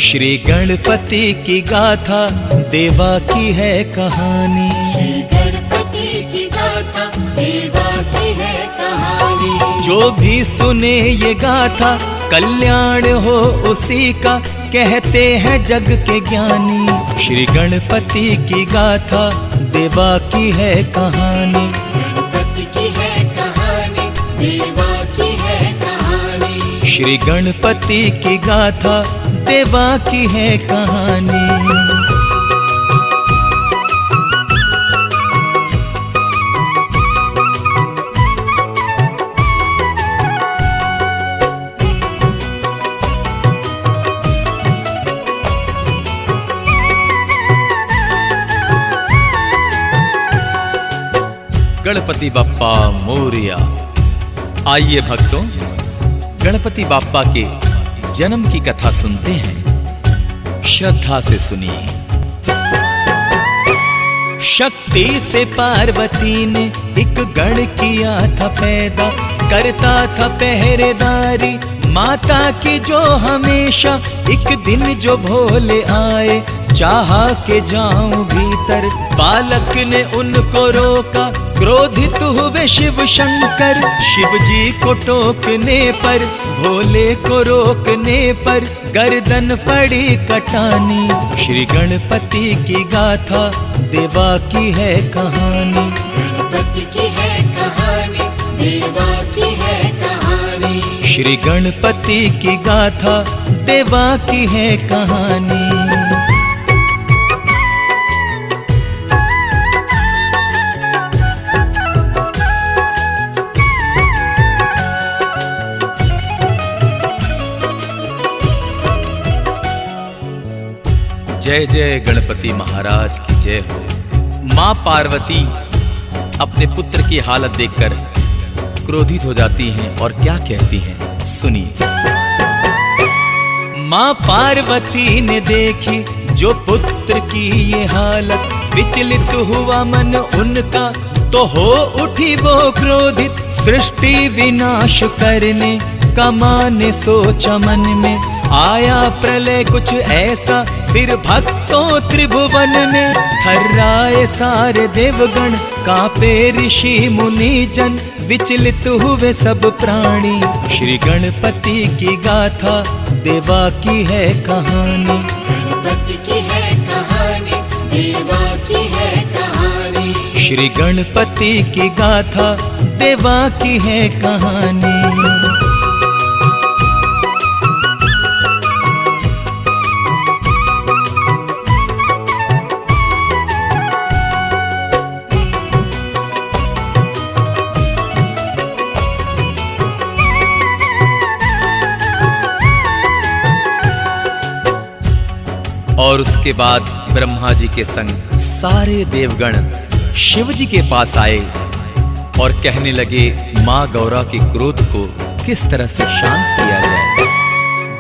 श्री गणपति की गाथा देवा की है कहानी। श्री गणपति की गाथा देवा की है कहानी। जो भी सुने ये गाथा कल्याण हो उसी का, कहते हैं जग के ज्ञानी। श्री गणपति की गाथा देवा की है कहानी। गणपति की है कहानी, देवा की है कहानी। श्री गणपति की गाथा देवा की है कहानी। गणपति बप्पा मोरिया। आइए भक्तों, गणपति बाप्पा के जन्म की कथा सुनते हैं, श्रद्धा से सुनिए। शक्ति से पार्वती ने एक गण किया था पैदा, करता था पहरेदारी माता की जो हमेशा। एक दिन जो भोले आए चाहा के जाऊं भीतर, बालक ने उनको रोका, क्रोधित हुए शिव शंकर। शिव जी को टोकने पर, भोले को रोकने पर, गर्दन पड़ी कटानी। श्री गणपति की गाथा देवा की है कहानी। गणपति की है कहानी, देवा की है कहानी। श्री गणपति की गाथा देवा की है कहानी। जय जय गणपति महाराज की जय हो। मां पार्वती अपने पुत्र की हालत देखकर क्रोधित हो जाती हैं और क्या कहती हैं, सुनिए। मां पार्वती ने देखी जो पुत्र की ये हालत, विचलित हुआ मन उनका, तो हो उठी वो क्रोधित। सृष्टि विनाश करने का माने सोचा मन में, आया प्रलय कुछ ऐसा फिर भक्तों त्रिभुवन में। थर्राए सारे देवगण, कांपे ऋषि मुनि जन, विचलित हुए सब प्राणी। श्री गणपति की गाथा देवा की है कहानी। गणपति की है कहानी, देवा की है कहानी। श्री गणपति की गाथा देवा की है कहानी। और उसके बाद ब्रह्मा जी के संग सारे देवगण शिव जी के पास आए और कहने लगे, मां गौरा के क्रोध को किस तरह से शांत किया जाए।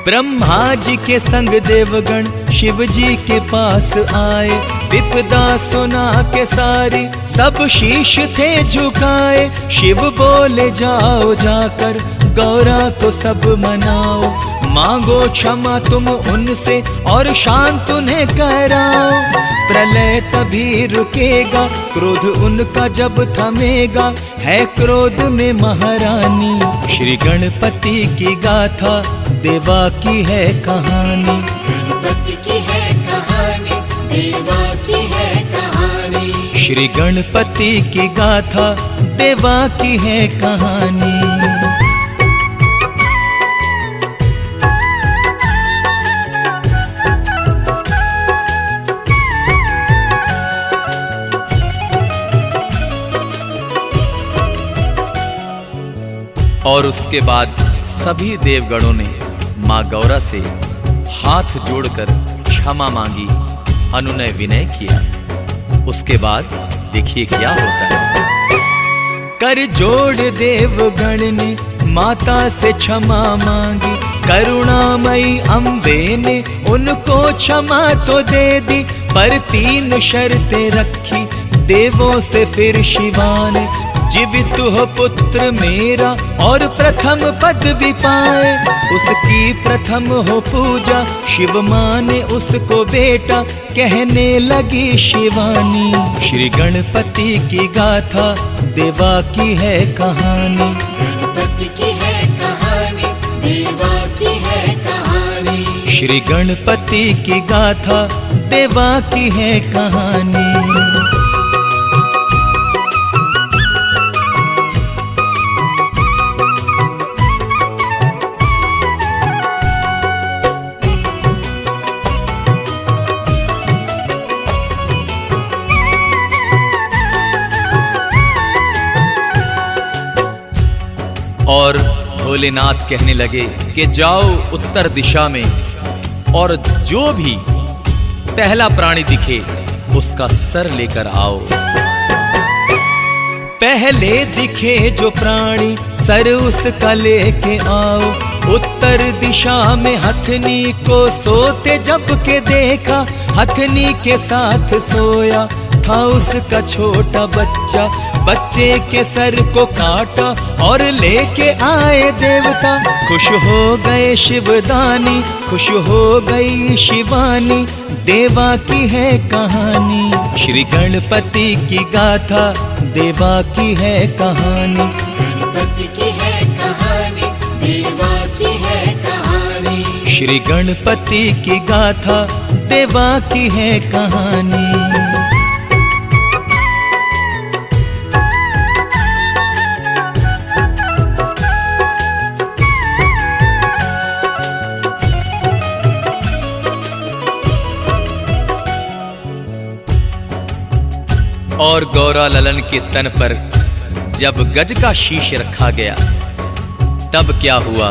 ब्रह्मा जी के संग देवगण शिव जी के पास आए, विपदा सुना के सारी सब शीश थे झुकाए। शिव बोले, जाओ जाकर गौरा को सब मनाओ, मांगो क्षमा तुम उनसे और शांत उन्हें कराओ। प्रलय तभी रुकेगा, क्रोध उनका जब थमेगा, है क्रोध में महारानी। श्री गणपति की गाथा देवा की है कहानी। गणपति की है कहानी, देवा की है कहानी। श्री गणपति की गाथा देवा की है कहानी। और उसके बाद सभी देवगणों ने मां गौरा से हाथ जोड़कर क्षमा मांगी, अनुनय विनय किया। उसके बाद देखिए क्या होता है। कर जोड़ देवगण ने माता से क्षमा मांगी, करुणामयी अम्बे ने उनको क्षमा तो दे दी, पर 3 शर्तें रखी देवों से फिर शिवा ने। जीवित हो पुत्र मेरा और प्रथम पद भी पाए, उसकी प्रथम हो पूजा। शिव माँ ने उसको बेटा कहने लगी शिवानी। श्री गणपति की गाथा देवा की है कहानी। गणपति की है कहानी, देवा की है कहानी। श्री गणपति की गाथा देवा की है कहानी। और भोलेनाथ कहने लगे कि जाओ उत्तर दिशा में और जो भी पहला प्राणी दिखे उसका सर लेकर आओ। पहले दिखे जो प्राणी सर उसका लेके आओ। उत्तर दिशा में हथनी को सोते जब के देखा, हथनी के साथ सोया था उसका छोटा बच्चा। बच्चे के सर को काटा और लेके आए देवता। खुश हो गए शिवदानी, खुश हो गई शिवानी। देवा की है कहानी। श्री गणपति की गाथा देवा की है कहानी। गणपति की है कहानी, देवा की है कहानी। श्री गणपति की गाथा देवा की है कहानी। और गौरा ललन के तन पर जब गज का शीश रखा गया तब क्या हुआ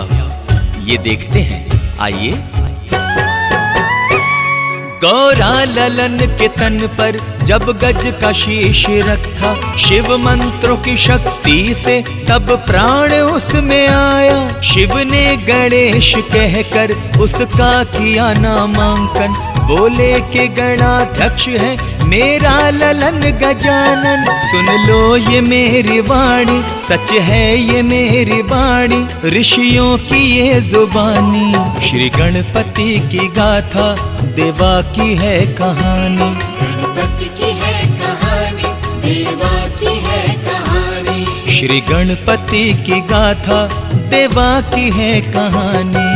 ये देखते हैं, आइए। गौरा ललन के तन पर जब गज का शीश रखा, शिव मंत्रों की शक्ति से तब प्राण उसमें आया। शिव ने गणेश कहकर उसका किया नामांकन। बोले के गणाध्यक्ष है मेरा ललन गजानन। सुन लो ये मेरी वाणी, सच है ये मेरी वाणी, ऋषियों की ये जुबानी। श्री गणपति की गाथा देवा की है कहानी। गणपति की है कहानी, देवा की है कहानी। श्री गणपति की गाथा देवा की है कहानी।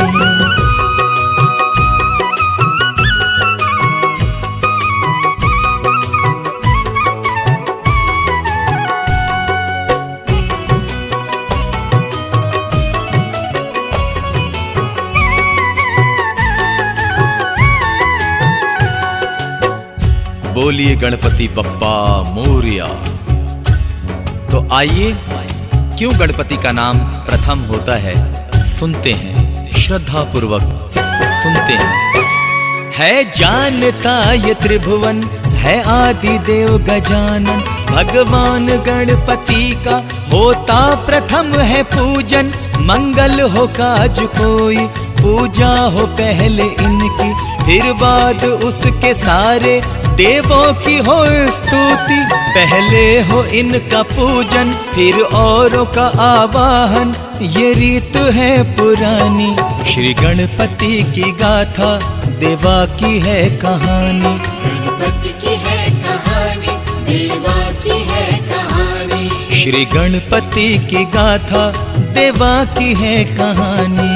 बोलिए गणपति बप्पा मोरिया। तो आइए, क्यों गणपति का नाम प्रथम होता है सुनते हैं, श्रद्धा पूर्वक सुनते हैं। है जानता ये त्रिभुवन, है आदि देव गजानन। भगवान गणपति का होता प्रथम है पूजन। मंगल हो काज कोई, पूजा हो पहले इनकी, फिर बाद उसके सारे देवों की हो स्तुति। पहले हो इनका पूजन, फिर औरों का आवाहन, ये रीत है पुरानी। श्री गणपति की गाथा देवा की है कहानी। गणपति की है कहानी, देवा की है कहानी। श्री गणपति की गाथा देवा की है कहानी।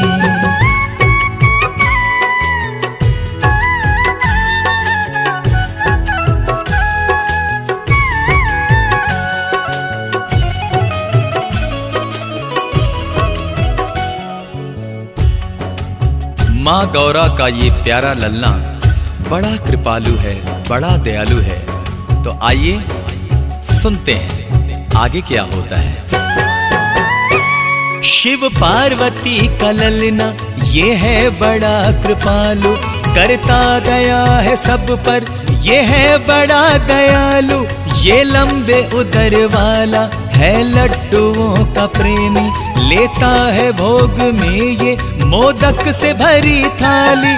माँ गौरा का ये प्यारा लल्ला बड़ा कृपालु है, बड़ा दयालु है। तो आइए सुनते हैं आगे क्या होता है। शिव पार्वती का ललना ये है बड़ा कृपालु, करता दया है सब पर ये है बड़ा दयालु। ये लंबे उदर वाला है लड्डुओं का प्रेमी, लेता है भोग में ये मोदक से भरी थाली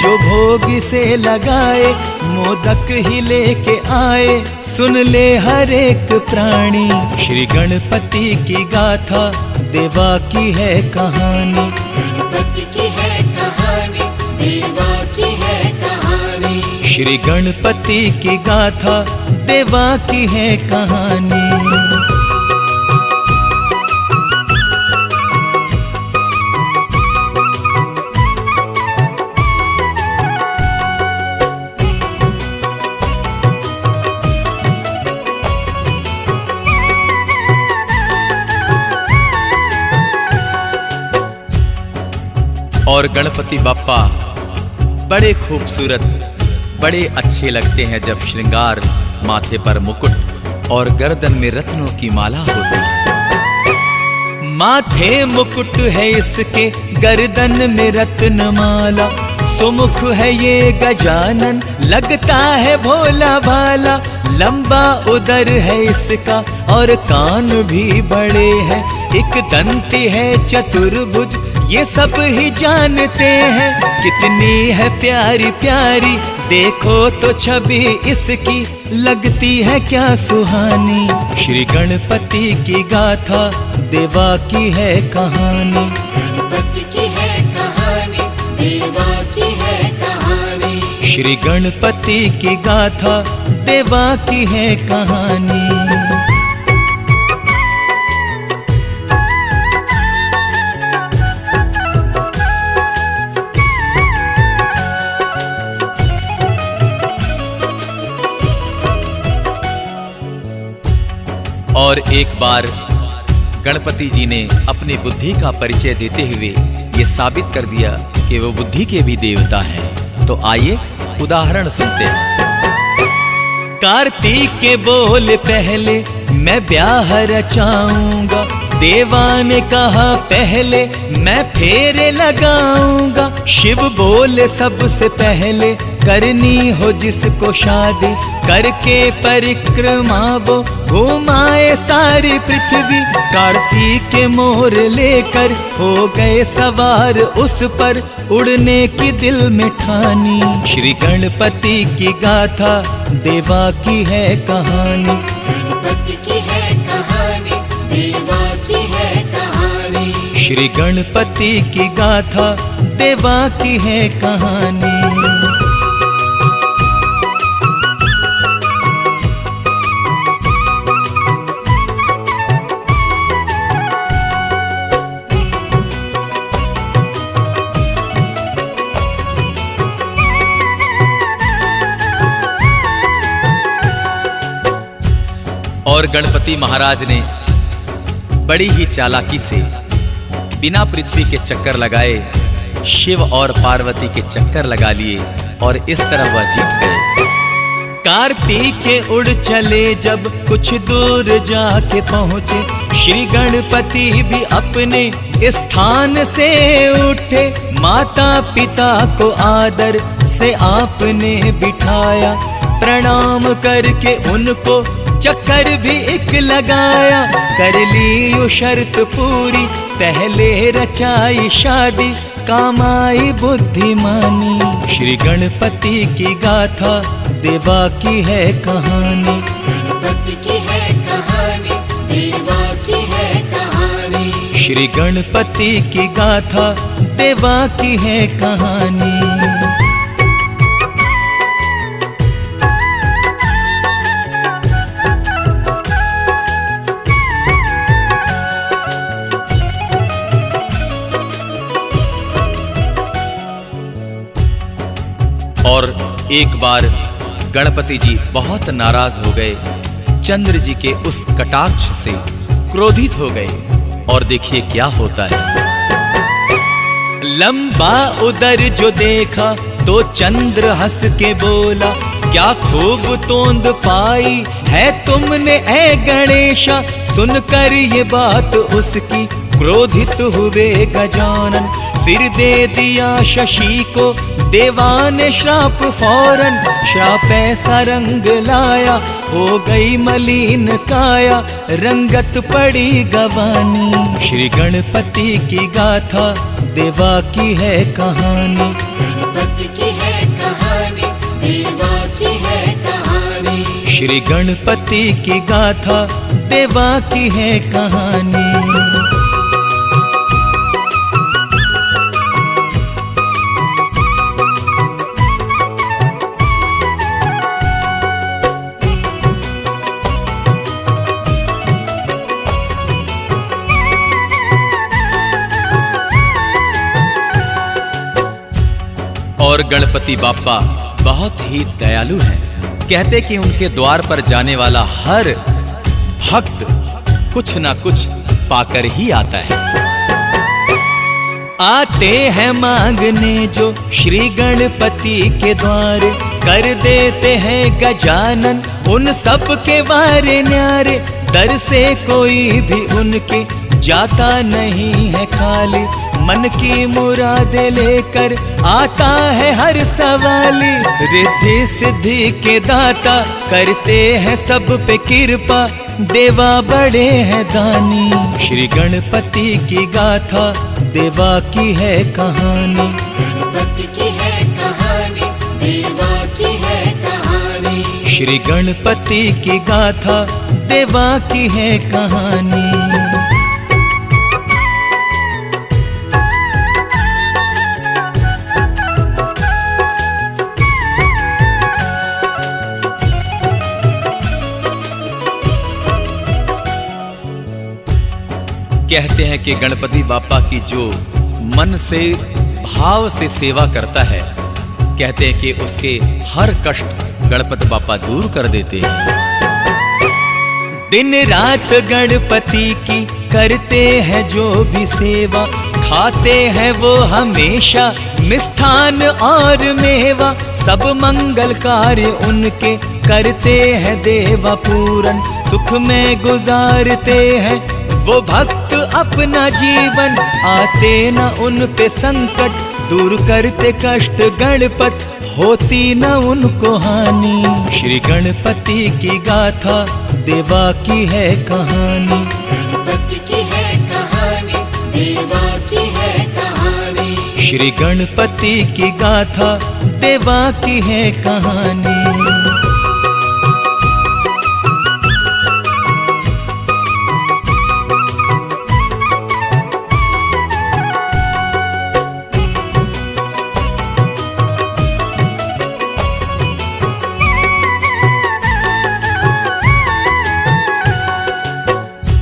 जो भोग से लगाए, मोदक ही लेके आए, सुन ले हर एक प्राणी। श्री गणपति की गाथा देवा की है कहानी, गणपति की है कहानी, देवा की है कहानी। श्री गणपति की गाथा देवा की है कहानी। और गणपति बाप्पा बड़े खूबसूरत, बड़े अच्छे लगते हैं जब श्रृंगार, माथे पर मुकुट और गर्दन में रत्नों की माला होती है। माथे मुकुट है इसके, गर्दन में रत्न माला, सुमुख है ये गजानन, लगता है भोला भाला। लंबा उदर है इसका और कान भी बड़े हैं, एक दंती है चतुर्भुज, ये सब ही जानते हैं। कितनी है प्यारी प्यारी, देखो तो छवि इसकी, लगती है क्या सुहानी। श्री गणपति की गाथा देवा की है कहानी, गणपति की है कहानी, देवा की है कहानी। श्री गणपति की गाथा देवा की है कहानी। और एक बार गणपति जी ने अपनी बुद्धि का परिचय देते हुए ये साबित कर दिया कि वो बुद्धि के भी देवता हैं। तो आइए उदाहरण सुनते हैं। कार्तिक के बोले पहले मैं ब्याह रचाऊंगा, देवा ने कहा पहले मैं फेरे लगाऊंगा। शिव बोले सबसे पहले करनी हो जिसको शादी, करके परिक्रमा वो घुमाए सारी पृथ्वी। कार्तिक के मोर लेकर हो गए सवार उस पर, उड़ने की दिल में ठानी। श्री गणपति की गाथा देवा की है कहानी, गणपति की है कहानी, देवा की है कहानी। श्री गणपति की गाथा देवा की है कहानी। और गणपति महाराज ने बड़ी ही चालाकी से बिना पृथ्वी के चक्कर लगाए शिव और पार्वती के चक्कर लगा लिए और इस तरह वह जीत गए। कार्तिक के उड़ चले जब कुछ दूर जाके पहुंचे, श्री गणपति भी अपने स्थान से उठे। माता पिता को आदर से आपने बिठाया, प्रणाम करके उनको चक्कर भी एक लगाया। कर ली वो शर्त पूरी, पहले रचाई शादी, काम आई बुद्धिमानी। श्री गणपति की गाथा देवा की है कहानी, गणपति की है कहानी, देवा की है कहानी। श्री गणपति की गाथा देवा की है कहानी। और एक बार गणपति जी बहुत नाराज हो गए, चंद्र जी के उस कटाक्ष से क्रोधित हो गए। और देखिए क्या होता है। लंबा उदर जो देखा तो चंद्र हंस के बोला, क्या खूब तोंद पाई है तुमने ऐ गणेशा। सुनकर ये बात उसकी क्रोधित हुए गजानन, फिर दे दिया शशि को देवा ने श्राप फौरन। श्राप ऐसा रंग लाया, हो गई मलिन काया, रंगत पड़ी गवानी। श्री गणपति की गाथा देवा की है कहानी। गणपति की है कहानी, देवा की है कहानी। श्री गणपति की गाथा देवा की है कहानी। और गणपति बाप्पा बहुत ही दयालु हैं। कहते कि उनके द्वार पर जाने वाला हर भक्त कुछ ना कुछ पाकर ही आता है। आते हैं मांगने जो श्री गणपति के द्वार, कर देते हैं गजानन उन सब के वारे न्यारे। दर से कोई भी उनके जाता नहीं है खाली, मन की मुरादे लेकर आता है हर सवाली। रिद्धि सिद्धि के दाता करते हैं सब पे कृपा, देवा बड़े हैं दानी। श्री गणपति की गाथा देवा की है कहानी। गणपति की है कहानी, देवा की है कहानी। श्री गणपति की गाथा देवा की है कहानी। कहते हैं कि गणपति बाप्पा की जो मन से भाव से सेवा करता है, कहते हैं कि उसके हर कष्ट गणपति बाप्पा दूर कर देते हैं। दिन रात गणपति की करते हैं जो भी सेवा, खाते हैं वो हमेशा मिष्ठान और मेवा। सब मंगल कार्य उनके करते हैं देवा पूरन, सुख में गुजारते हैं वो भक्त अपना जीवन। आते न उन पे संकट, दूर करते कष्ट गणपत, होती न उनको हानि। श्री गणपति की गाथा देवा की है कहानी। गणपति की है कहानी, देवा की है कहानी। श्री गणपति की गाथा देवा की है कहानी।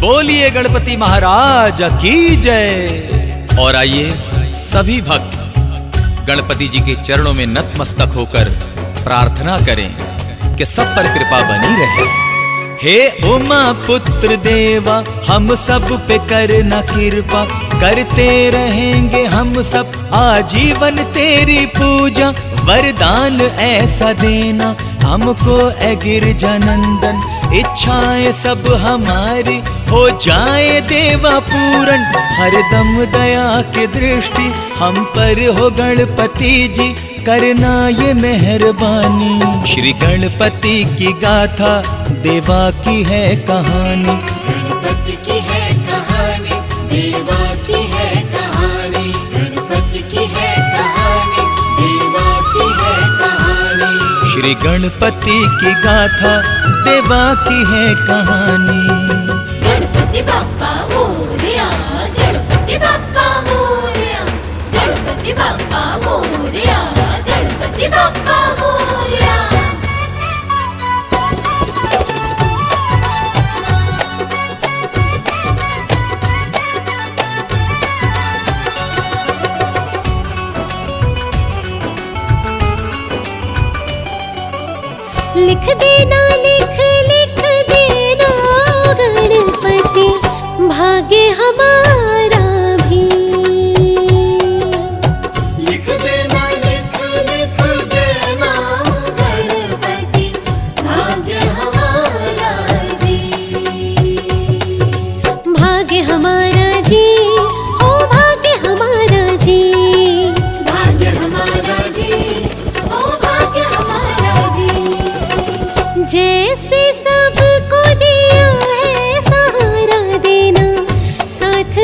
बोलिए गणपति महाराज की जय। और आइए सभी भक्त गणपति जी के चरणों में नतमस्तक होकर प्रार्थना करें कि सब पर कृपा बनी रहे। हे उमा पुत्र देवा, हम सब पे करना कृपा, करते रहेंगे हम सब आजीवन तेरी पूजा। वरदान ऐसा देना हमको ए गिरजानंदन, इच्छाएं सब हमारी हो जाए देवा पूरन। हरदम दया की दृष्टि हम पर हो गणपति जी, करना ये मेहरबानी। श्री गणपति की गाथा देवा की है कहानी। गणपति की है कहानी, देवा की है कहानी। गणपति की है कहानी, देवा की है कहानी। श्री गणपति की गाथा देवा की है कहानी। गणपति बाप्पा मोरया, गणपति बाप्पा मोरया, गणपति बाप्पा मोरया, गणपति बाप्पा मोरया। लिख देना, लिख लिख देना गणपति, भाग्य हमारा भी। लिख देना, लिख लिख देना गणपति, भाग्य हमारा जी। भाग्य हमारा जी, ओ भाग्य हमारा जी। भाग्य हमारा जी, ओ भाग्य हमारा जी। जैसे सबको दिया है सहारा देना, साथ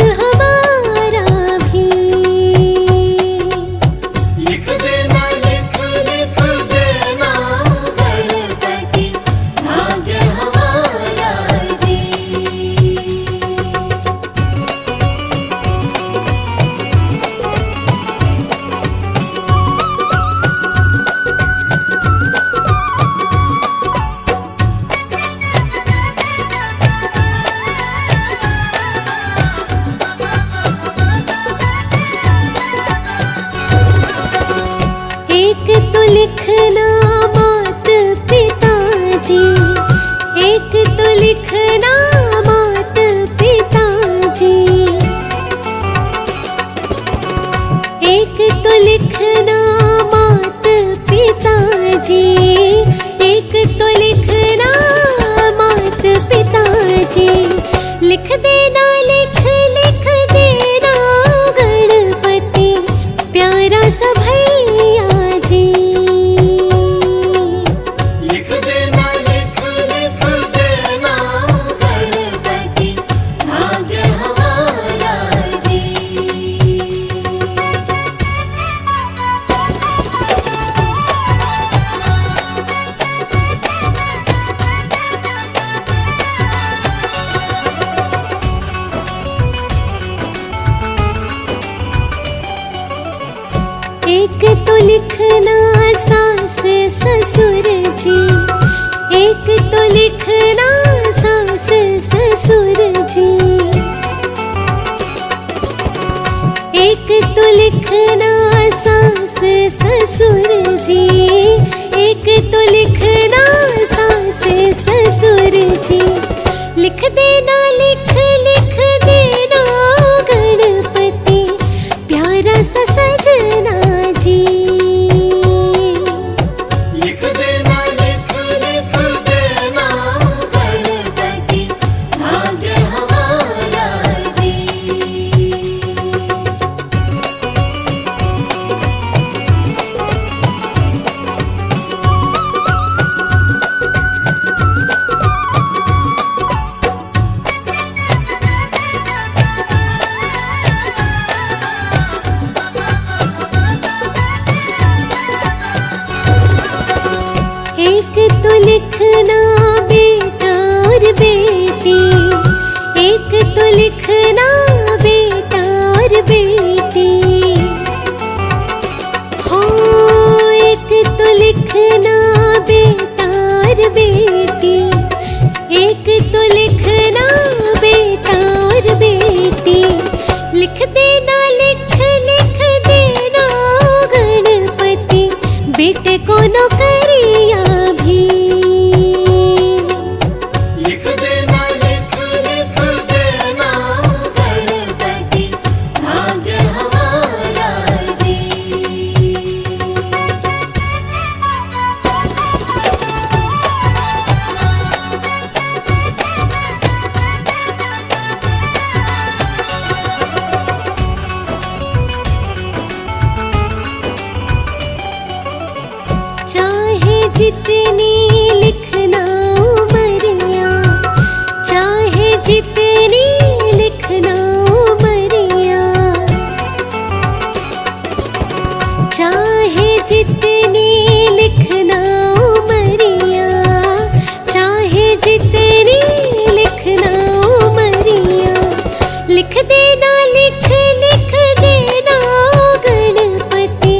एक तो लिखना सास ससुर जी, एक तो लिखना सास ससुर जी, एक तो लिखना सास ससुर जी, एक तो लिखना सास ससुर जी। लिख देना लिख लिख देना गणपति प्यारा सा सजना जी। लिख देना लिख लिख देना गणपति भाग्य हमारा जी। एक तो लिखना बेटा और बेटी, एक तो लिखना बेटा और बेटी, हो एक तो लिखना बेटा और बेटी, एक तो लिखना बेटा और बेटी। लिख देना लिख लिख देना गणपति बेटे को नौकरियां भी। लिख देना लिख लिख देना गणपति भाग्य हमारा जी। चाहे जितनी लिखना उमरिया, चाहे जितनी लिखना उमरिया, चाहे जितनी लिखना उमरिया, चाहे जितनी लिखना उमरिया। लिख देना लिख लिख देना गणपति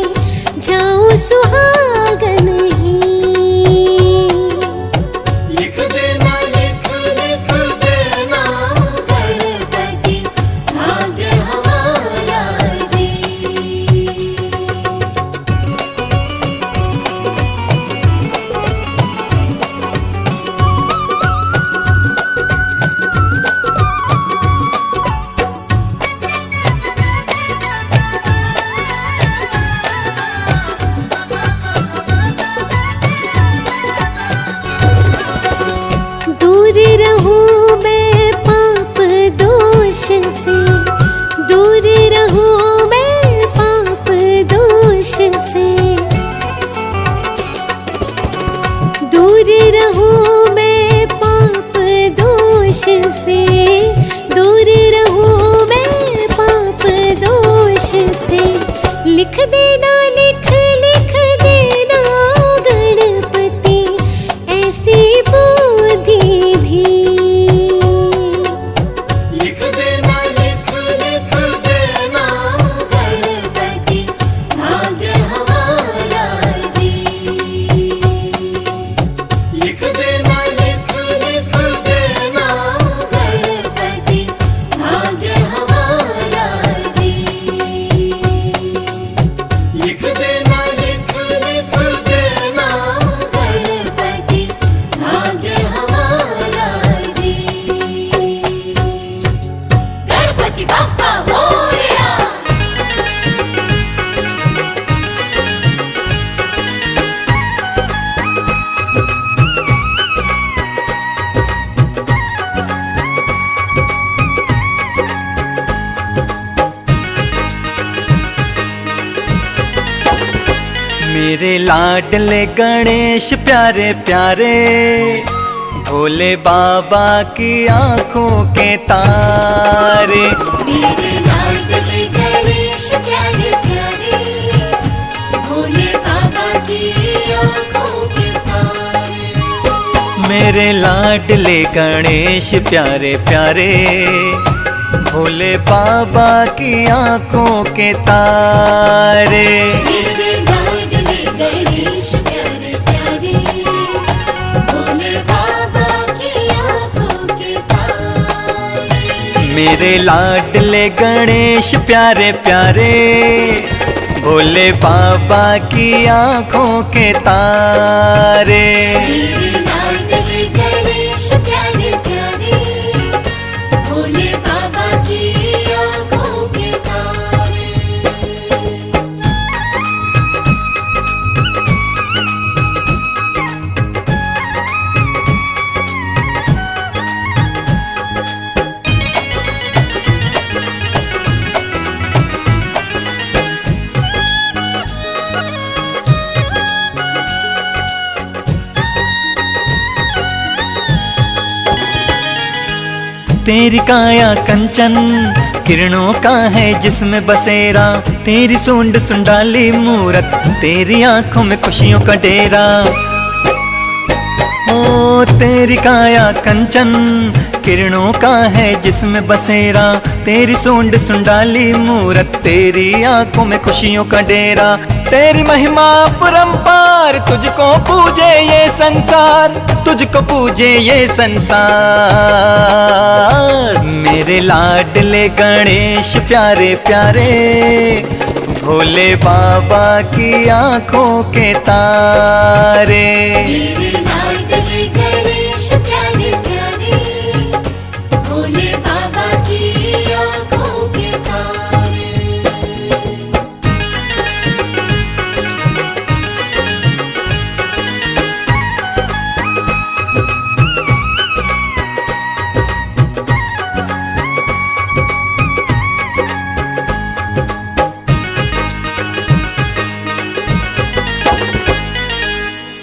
जाऊं सुहागन ही। लिख देना लिख लिख देना गणपति भाग्य हमारा जी। दूर रहूं मैं पाप दोष से, दूर रहूं मैं पाप दोष से, दूर रहूं मैं पाप दोष से, दूर रहूं मैं पाप दोष से। लिख देना लिख लिख देना गणपति ऐसी बुद्धि भी। लिख देना लिख लिख देना गणपति भाग्य हमारा जी। लिख देना लिख लिख देना गणपति भाग्य हमारा जी। लिख देना लिख लिख देना गणपति भाग्य हमारा जी। गणपति बाप्पा मोरया। मेरे लाडले गणेश प्यारे प्यारे, भोले बाबा की आंखों के तारे। मेरे लाडले गणेश प्यारे प्यारे, भोले बाबा की आंखों के तारे। मेरे लाडले गणेश प्यारे प्यारे, भोले बाबा की आंखों के तारे। गणेश प्यारे प्यारे, भोले बाबा की आंखों के तारे। मेरे लाडले गणेश प्यारे प्यारे, भोले बाबा की आंखों के तारे। मेरे लाडले गणेश प्यारे प्यारे, भोले बाबा की आंखों के तारे। तेरी काया कंचन किरणों का है जिसमें बसेरा, तेरी सूंड सुंडाली मूरत, तेरी आंखों में खुशियों का डेरा। ओ तेरी काया कंचन किरणों का है जिसमें बसेरा, तेरी सूंड सुंडाली मूरत, तेरी आंखों में खुशियों का डेरा। तेरी महिमा परंपार, तुझको पूजे ये संसार, तुझको पूजे ये संसार। मेरे लाडले गणेश प्यारे प्यारे, भोले बाबा की आंखों के तारे। मेरे लाडले गणेश प्यारे प्यारे, भोले बाबा की आंखों के तारे।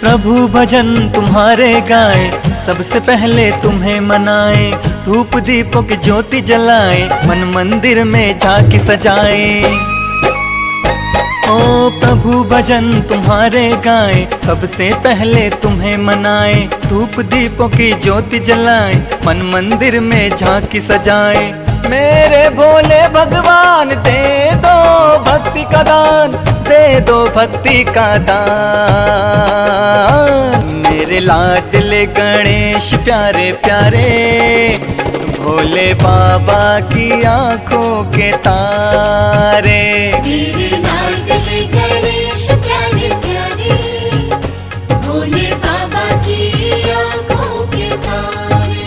प्रभु भजन तुम्हारे गाए, सबसे पहले तुम्हें मनाए, धूप दीपों की ज्योति जलाए, मन मंदिर में झांकी सजाए। ओ प्रभु भजन तुम्हारे गाए, सबसे पहले तुम्हें मनाए, धूप दीपों की ज्योति जलाए, मन मंदिर में झांकी सजाए। मेरे भोले भगवान दे दो भक्ति का दान, दे दो भक्ति का दान। मेरे लाडले गणेश प्यारे प्यारे, भोले बाबा की आंखों के तारे। मेरे लाडले गणेश प्यारे प्यारे, भोले बाबा की आंखों के तारे।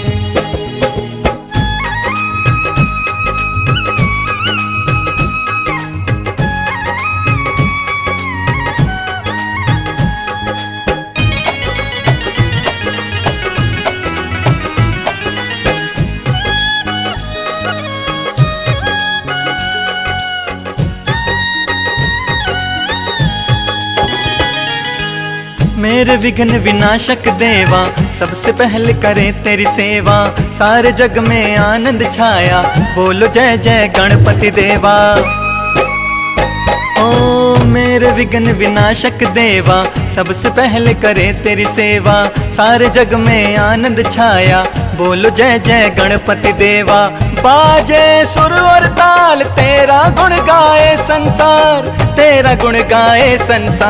मेरे विघ्न विनाशक देवा, सबसे पहले करे तेरी सेवा, सारे जग में आनंद छाया, बोलो जय जय गणपति देवा। ओ मेरे विघ्न विनाशक देवा, सबसे पहले करे तेरी सेवा, सारे जग में आनंद छाया, बोलो जय जय गणपति देवा। बाजे सुर और ताल, तेरा गुण गाए संसार, तेरा गुण गाए संसार।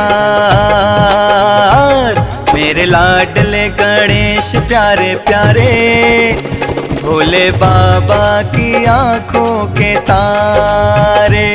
मेरे लाडले गणेश प्यारे प्यारे, भोले बाबा की आंखों के तारे।